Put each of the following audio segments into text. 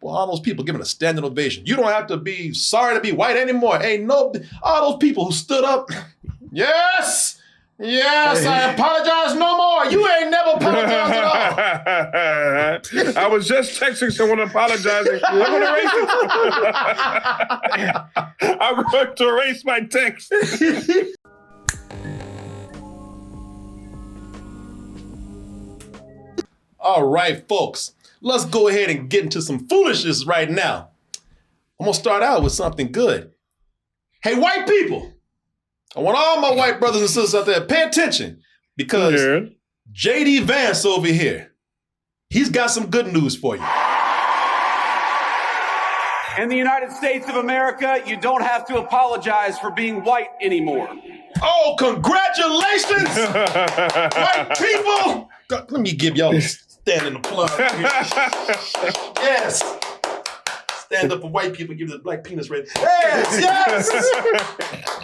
Well, all those people giving a standing ovation. You don't have to be sorry to be white anymore. All those people who stood up. Yes, I apologize no more. You ain't never apologized at all. I was just texting someone apologizing. I'm going to erase it. I'm going to erase my text. All right, folks, let's go ahead and get into some foolishness right now. I'm going to start out with something good. Hey, white people, I want all my white brothers and sisters out there, pay attention, because JD Vance over here, he's got some good news for you. In the United States of America, you don't have to apologize for being white anymore. Oh, congratulations, white people. God, let me give y'all a standing applause. Yes. Stand up for white people, give the black penis rating. Yes.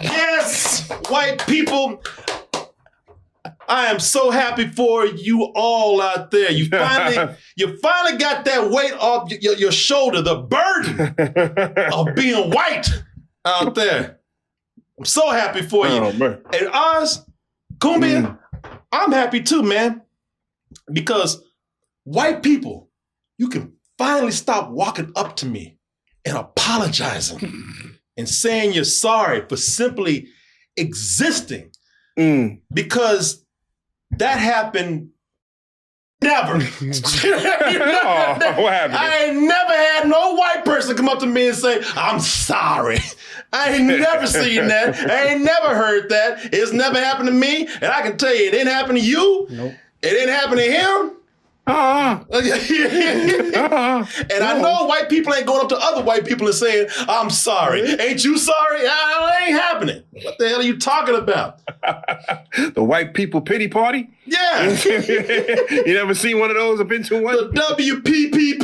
Yes, white people. I am so happy for you all out there. You finally got that weight off your shoulder, the burden of being white out there. I'm so happy for you. Oh, man. And Oz, Kumbia, I'm happy too, man. Because white people, you can finally stop walking up to me and apologizing and saying you're sorry for simply existing. Because that happened never. What happened? I ain't never had no white person come up to me and say, I'm sorry. I ain't never seen that. I ain't never heard that. It's never happened to me. And I can tell you, it didn't happen to you. Nope. It didn't happen to him. And I know white people ain't going up to other white people and saying, I'm sorry. Ain't you sorry? It ain't happening. What the hell are you talking about? The white people pity party? Yeah. You never seen one of those or been to one? The WPPP.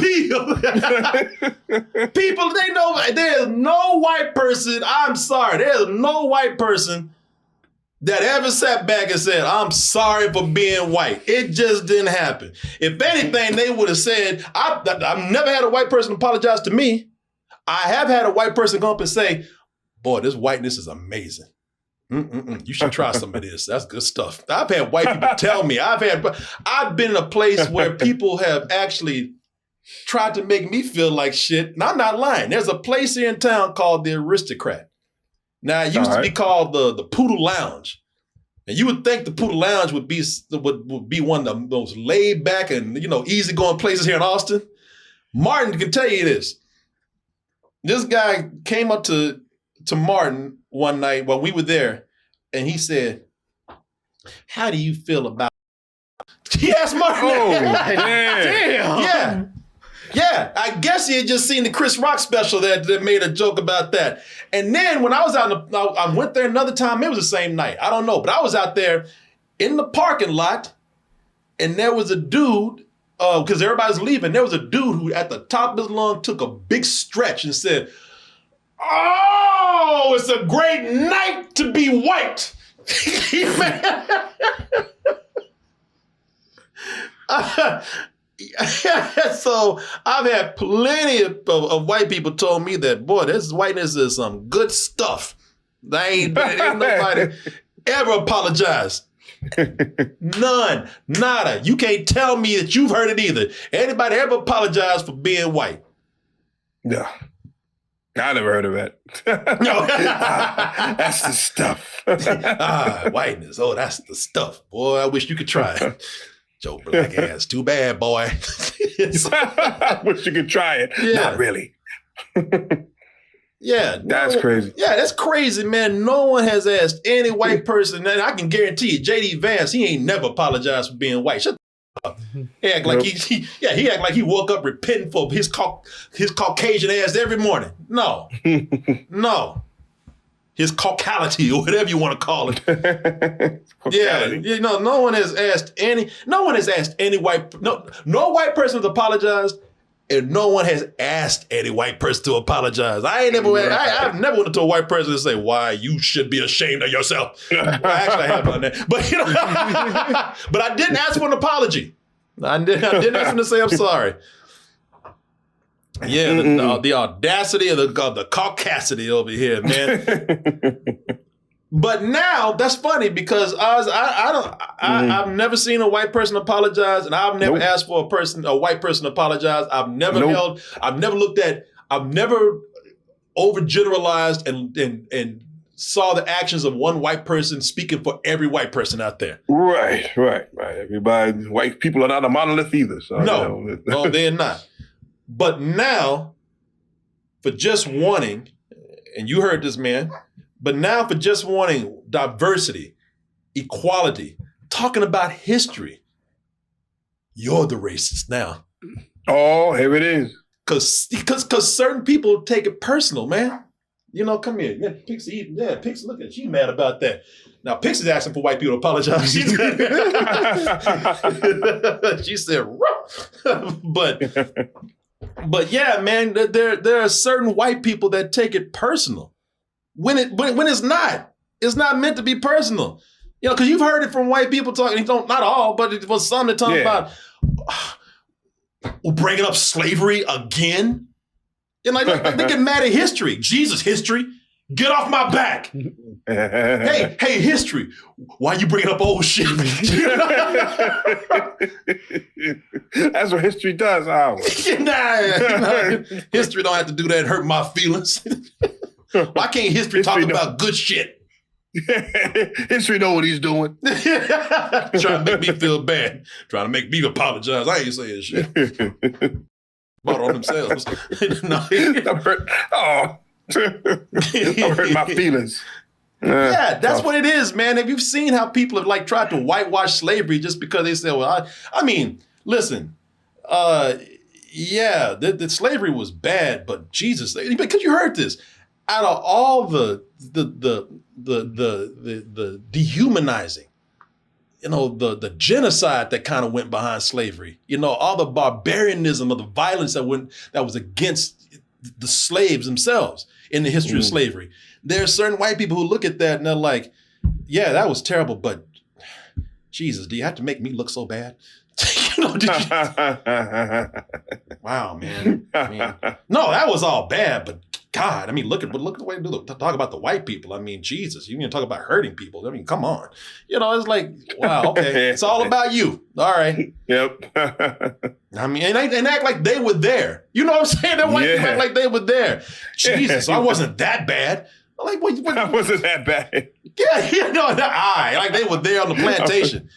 People, they know there's no white person, I'm sorry, there's no white person that ever sat back and said, I'm sorry for being white. It just didn't happen. If anything, they would have said, I've never had a white person apologize to me. I have had a white person go up and say, boy, this whiteness is amazing. You should try some of this. That's good stuff. I've had white people tell me. I've been in a place where people have actually tried to make me feel like shit. And I'm not lying. There's a place here in town called the Aristocrat. Now, it used to be called the Poodle Lounge. And you would think the Poodle Lounge would be one of the most laid back and, easygoing places here in Austin. Martin can tell you this. This guy came up to Martin one night while we were there, and he said, how do you feel about it? He asked Martin. Oh, damn. Yeah, I guess he had just seen the Chris Rock special that made a joke about that. And then when I was out, I went there another time. It was the same night. I don't know. But I was out there in the parking lot, and there was a dude, because everybody's leaving, there was a dude who at the top of his lung took a big stretch and said, oh, it's a great night to be white. So I've had plenty of white people told me that, boy, this whiteness is some good stuff. Ain't nobody ever apologized. None, nada. You can't tell me that you've heard it either. Anybody ever apologized for being white? No. I never heard of that. No. That's the stuff. Whiteness. Oh, that's the stuff. Boy, I wish you could try it. Joe black ass. Too bad, boy. I wish you could try it. Yeah. Not really. Yeah. That's crazy. Yeah, that's crazy, man. No one has asked any white person, and I can guarantee you, JD Vance, he ain't never apologized for being white. Shut the up. He act like he act like he woke up repenting for his Caucasian ass every morning. No. No. His caucality or whatever you want to call it. Yeah, no one has asked any white white person to apologize, and no one has asked any white person to apologize. I've never went to a white person and say, why you should be ashamed of yourself. Well, actually, I have done that, but I didn't ask for an apology. I didn't ask him to say I'm sorry. Yeah, the audacity of the caucasity over here, man. But now that's funny because I've never seen a white person apologize, and I've never asked for a white person to apologize. I've never I've never overgeneralized and saw the actions of one white person speaking for every white person out there. Right. Everybody, white people are not a monolith either. So, no, they're not. But now, for just wanting, and you heard this, man, but now for just wanting diversity, equality, talking about history, you're the racist now. Oh, here it is. Because certain people take it personal, man. Come here. Yeah, Pixie, look at you mad about that. Now, Pixie's asking for white people to apologize. She said, but yeah, man, there are certain white people that take it personal when it's not. It's not meant to be personal. Because you've heard it from white people talking. Not all, but it was some that talk about bringing up slavery again. They get mad at history. Jesus, history, get off my back. Hey, history, why you bringing up old shit? That's what history does, history don't have to do that and hurt my feelings. Why can't history talk about good shit? History know what he's doing. Trying to make me feel bad. Trying to make me apologize. I ain't saying shit. Bought on themselves. I'm hurt. I'm hurt my feelings. Yeah, that's what it is, man. Have you seen how people have tried to whitewash slavery just because they said, well, I mean, listen, the slavery was bad, but Jesus, because you heard this, out of all the dehumanizing, the genocide that kind of went behind slavery, all the barbarianism of the violence that was against the slaves themselves in the history of slavery. There are certain white people who look at that and they're like, yeah, that was terrible, but Jesus, do you have to make me look so bad? Wow, man. No, that was all bad, but God, I mean, look at the way they talk about the white people. I mean, Jesus, you can talk about hurting people. I mean, come on. It's like, wow, okay, it's all about you. All right. Yep. I mean, and act like they were there. You know what I'm saying? That white people act like they were there. Jesus, I wasn't that bad. Like, what? I wasn't that bad. Yeah, like they were there on the plantation.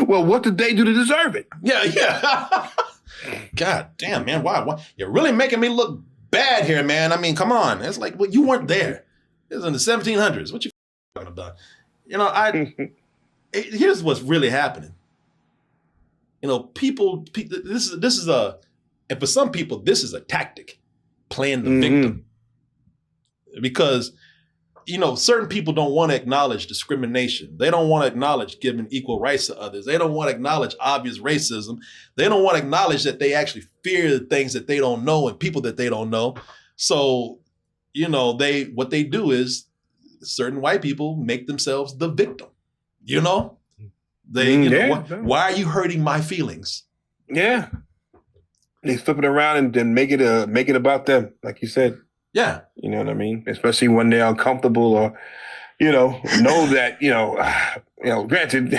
Well, what did they do to deserve it? Yeah. God damn, man, why? You're really making me look bad here, man. I mean, come on. It's like, well, you weren't there. It was in the 1700s. What you talking about? Here's what's really happening. People, this is and for some people, this is a tactic, playing the victim. Because, certain people don't want to acknowledge discrimination. They don't want to acknowledge giving equal rights to others. They don't want to acknowledge obvious racism. They don't want to acknowledge that they actually fear the things that they don't know and people that they don't know. So, what they do is certain white people make themselves the victim. Why are you hurting my feelings? Yeah. They flip it around and then make it about them, like you said. Yeah. You know what I mean? Especially when they're uncomfortable or, know that, granted,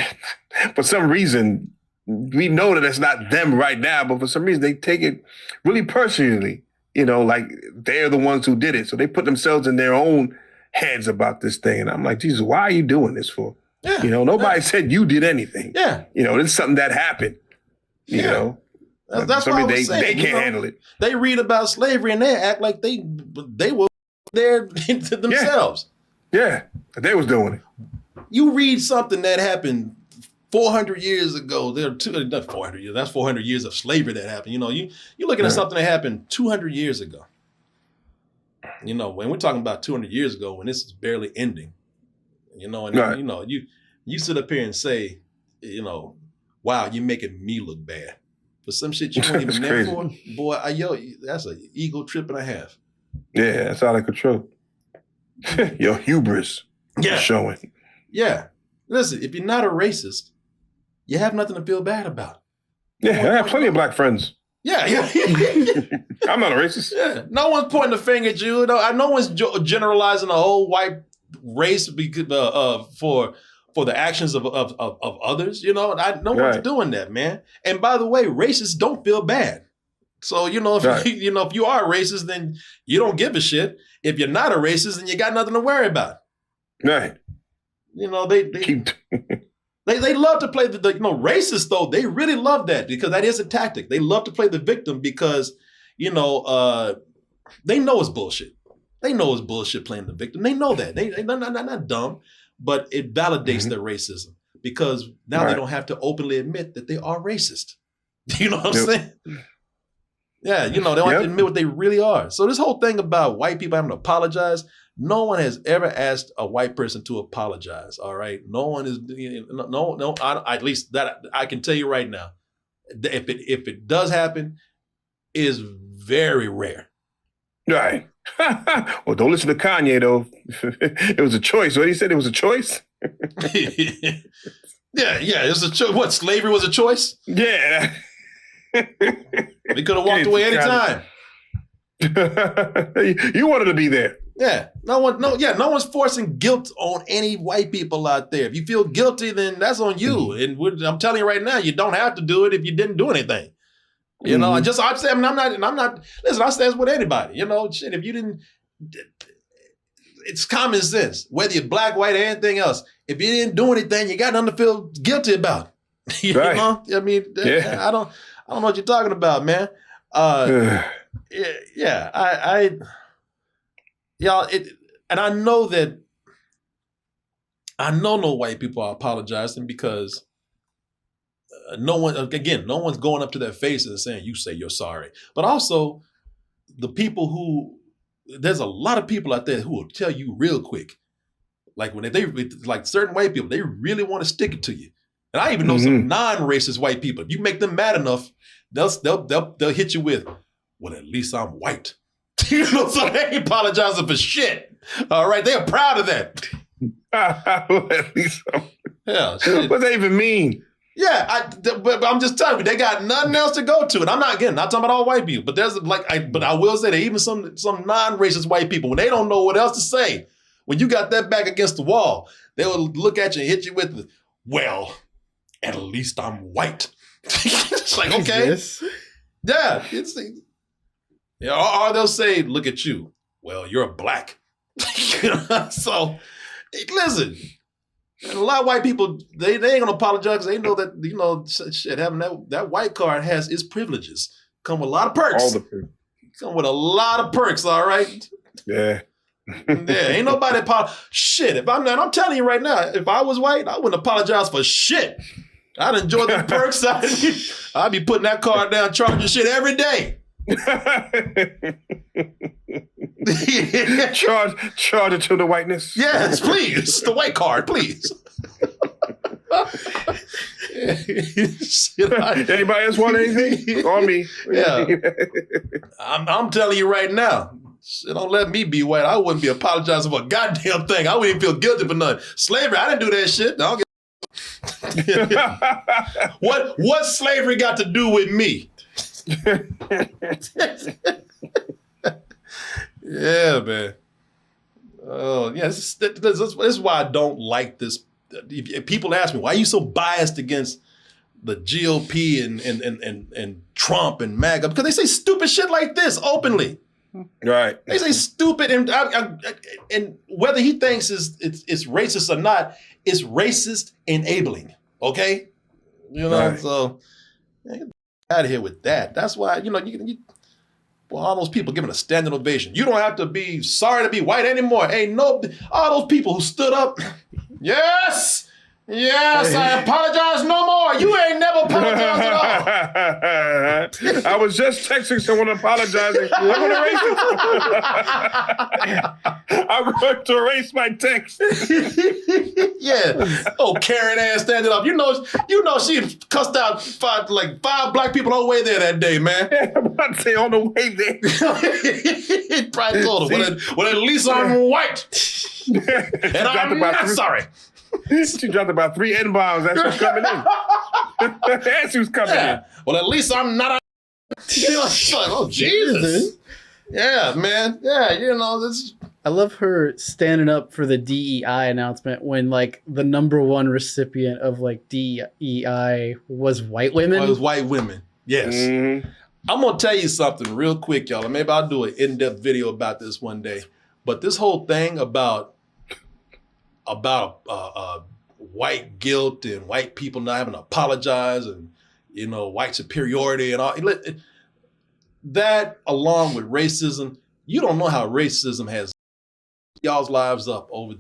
for some reason, we know that it's not them right now, but for some reason they take it really personally, like they're the ones who did it. So they put themselves in their own heads about this thing. And I'm like, Jesus, why are you doing this for? Yeah. Nobody said you did anything. Yeah. This is something that happened, you know? That's what I was saying. They can't handle it. They read about slavery and they act like they were there to themselves. Yeah, they was doing it. You read something that happened 400 years ago. Not 400 years. That's 400 years of slavery that happened. You're looking at something that happened 200 years ago. When we're talking about 200 years ago, when this is barely ending. You sit up here and say, wow, you're making me look bad. For some shit you weren't even there for, boy, that's an ego trip and a half. Yeah, that's out of control. Your hubris is showing. Yeah. Listen, if you're not a racist, you have nothing to feel bad about. Yeah, I have plenty of black friends. Yeah. I'm not a racist. Yeah. No one's pointing the finger at you. No one's generalizing the whole white race for the actions of others. No one's doing that, man. And by the way, racists don't feel bad. So, if if you are a racist, then you don't give a shit. If you're not a racist, then you got nothing to worry about. Right. They love to play the racists though. They really love that because that is a tactic. They love to play the victim because, they know it's bullshit. They know it's bullshit playing the victim. They know that. They're not dumb, but it validates their racism because now they don't have to openly admit that they are racist. You know what I'm saying? Yeah, they don't have to admit what they really are. So this whole thing about white people having to apologize, no one has ever asked a white person to apologize. All right, no one is. At least that I can tell you right now. If it does happen, it is very rare. Right. Well, don't listen to Kanye though. It was a choice. What he said, it was a choice. Yeah, it's a choice. What, slavery was a choice? Yeah. We could have walked away anytime. You wanted to be there. Yeah. No one's forcing guilt on any white people out there. If you feel guilty, then that's on you. And I'm telling you right now, you don't have to do it if you didn't do anything. I'm not. Listen, I say this with anybody. Shit. If you didn't, it's common sense. Whether you're black, white, or anything else, if you didn't do anything, you got nothing to feel guilty about. Right. I mean, I don't know what you're talking about, man. And I know that no white people are apologizing because no one's going up to their faces and saying, you say you're sorry. But also the people there's a lot of people out there who will tell you real quick. Like like certain white people, they really want to stick it to you. And I even know some non-racist white people. If you make them mad enough, they'll hit you with, well, at least I'm white. So they ain't apologizing for shit. All right, they're proud of that. Well, at least shit. What does that even mean? Yeah, but I'm just telling you, they got nothing else to go to. And I'm not talking about all white people, but but I will say that even some non-racist white people, when they don't know what else to say, when you got that back against the wall, they will look at you and hit you with, well, at least I'm white. It's like, okay. Yeah. Or they'll say, look at you. Well, you're black. So, listen. And a lot of white people, they ain't gonna apologize because they know that, shit, having that white card has its privileges. Come with a lot of perks. All the perks. Come with a lot of perks, all right? Yeah. Ain't nobody shit. I'm telling you right now, if I was white, I wouldn't apologize for shit. I'd enjoy the perks. I'd be putting that card down, charging shit every day. Charge it to the whiteness. Yes, please. The white card, please. Anybody else want anything? On me. Yeah. I'm telling you right now. Don't let me be white. I wouldn't be apologizing for a goddamn thing. I wouldn't even feel guilty for nothing. Slavery, I didn't do that shit. I don't get what slavery got to do with me? Yeah, man. Oh, yeah. This is why I don't like this. If people ask me, why are you so biased against the GOP and Trump and MAGA? Because they say stupid shit like this openly. Right. They say stupid, and whether he thinks it's racist or not, it's racist enabling. Okay, right. So get out of here with that. That's why all those people giving a standing ovation. You don't have to be sorry to be white anymore. All those people who stood up. Yes, I apologize no more. You ain't never apologized at all. I was just texting someone apologizing. I'm going to erase my text. Yeah. Oh, Karen ass standing up. You know she cussed out five black people on the way there that day, man. I'm about to say on the way there. He probably told her, well, at least I'm white. And I'm not sorry. She dropped about 3 N-bombs as she was coming in. As she was coming in. Well, at least I'm not It's like, oh, Jesus. Yeah, man. Yeah, this. I love her standing up for the DEI announcement when like the number one recipient of like DEI was white women. It was white women. Yes. Mm-hmm. I'm going to tell you something real quick, y'all. Maybe I'll do an in-depth video about this one day. But this whole thing about white guilt and white people not having to apologize and, white superiority and all that, along with racism, you don't know how racism has y'all's lives up over,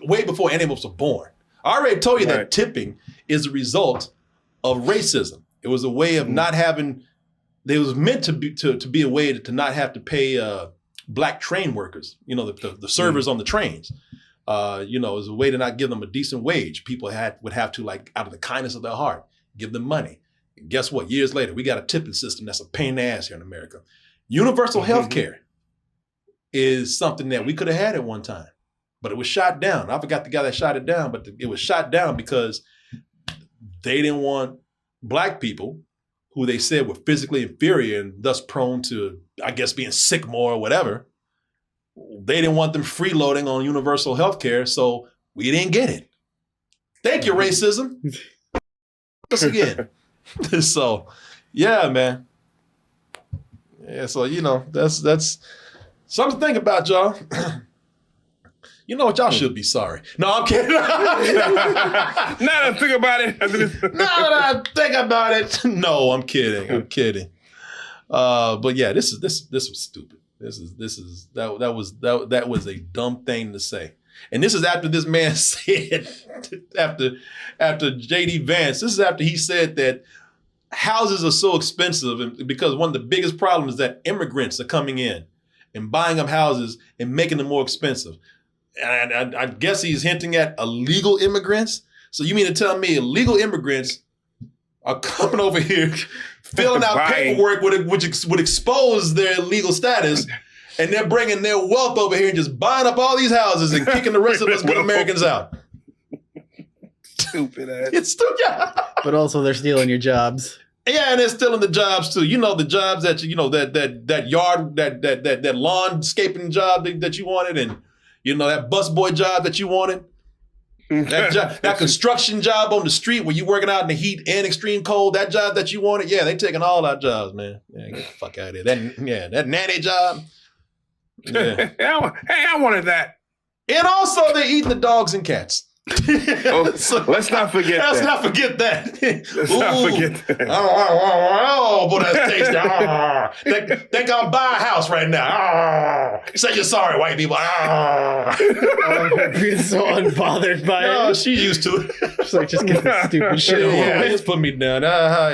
way before any of us were born. I already told you that tipping is a result of racism. It was a way of not having, it was meant to be a way to not have to pay black train workers, the servers on the trains. It was a way to not give them a decent wage. People would have to, like, out of the kindness of their heart, give them money. And guess what? Years later, we got a tipping system that's a pain in the ass here in America. Universal health care is something that we could have had at one time, but it was shot down. I forgot the guy that shot it down, but it was shot down because they didn't want black people who they said were physically inferior and thus prone to, I guess, being sick more or whatever. They didn't want them freeloading on universal health care, so we didn't get it. Thank you, racism. Once again. So, yeah, man. Yeah, so, that's something to think about, y'all. You know what? Y'all should be sorry. No, I'm kidding. Now that I think about it. Now that I think about it. No, I'm kidding. But yeah, this was stupid. That was a dumb thing to say. And this is after this man said, after JD Vance, this is after he said that houses are so expensive and because one of the biggest problems is that immigrants are coming in and buying up houses and making them more expensive. And I guess he's hinting at illegal immigrants. So you mean to tell me illegal immigrants are coming over here, filling out paperwork which would expose their illegal status, and they're bringing their wealth over here and just buying up all these houses and kicking the rest of us good Americans out? Stupid ass. It's stupid. But also they're stealing your jobs. Yeah, and they're stealing the jobs too. The jobs that that yard, that landscaping job that you wanted, and that busboy job that you wanted. That construction job on the street where you working out in the heat and extreme cold, that job that you wanted, yeah, they taking all our jobs, man. Yeah, get the fuck out of here. That nanny job. Yeah. Hey, I wanted that. And also they're eating the dogs and cats. So, let's not forget that. Let's not forget that. Oh, boy, that's tasty. Think I'm buying a house right now. Say you're sorry, white people. I'm being so unbothered by it. No, she's used to it. She's like, just get this stupid shit over Yeah, with. just put me down.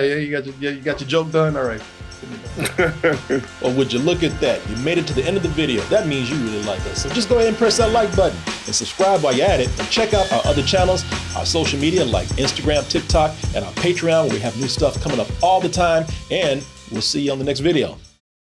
You got your joke done? All right. Or would you look at that? You made it to the end of the video. That means you really like us. So just go ahead and press that like button and subscribe while you're at it. And check out our other channels, our social media like Instagram, TikTok, and our Patreon where we have new stuff coming up all the time. And we'll see you on the next video.